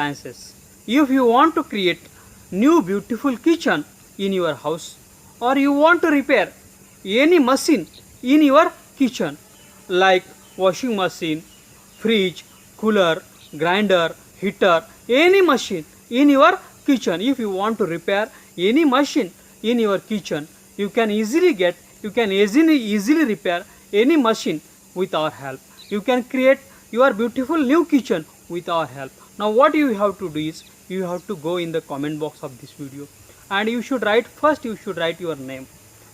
appliances. If you want to create new beautiful kitchen in your house, or you want to repair any machine in your kitchen like washing machine, fridge, cooler, grinder, heater, any machine in your kitchen, if you want to repair any machine in your kitchen, you can easily repair any machine with our help. You can create your beautiful new kitchen with our help. Now what you have to do is, you have to go in the comment box of this video, and you should write your name,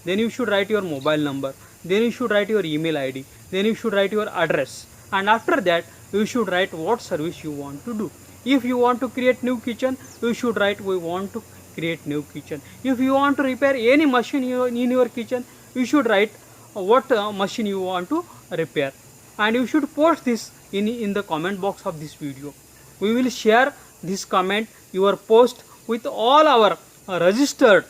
then you should write your mobile number, then you should write your email ID, then you should write your address, and after that you should write what service you want to do. If you want to create new kitchen, you should write we want to create new kitchen. If you want to repair any machine in your kitchen, you should write what machine you want to repair, and you should post this in the comment box of this video. We will share this comment, your post, with all our registered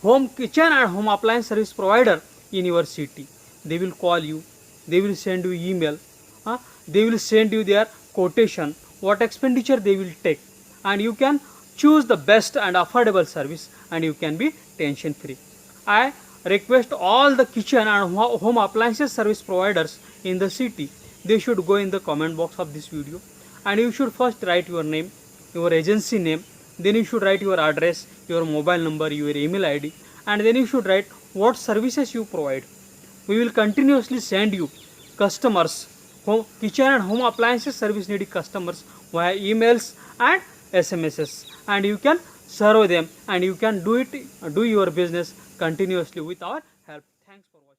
home kitchen and home appliance service provider in your city. They will call you, they will send you email, they will send you their quotation, what expenditure they will take, and you can choose the best and affordable service, and you can be tension free. I request all the kitchen and home appliances service providers in the city, they should go in the comment box of this video, and you should first write your name, your agency name, then you should write your address, your mobile number, your email ID, and then you should write what services you provide. We will continuously send you customers, kitchen and home appliances service needy customers via emails and SMSs, and you can serve them, and you can do your business continuously with our help. Thanks for watching.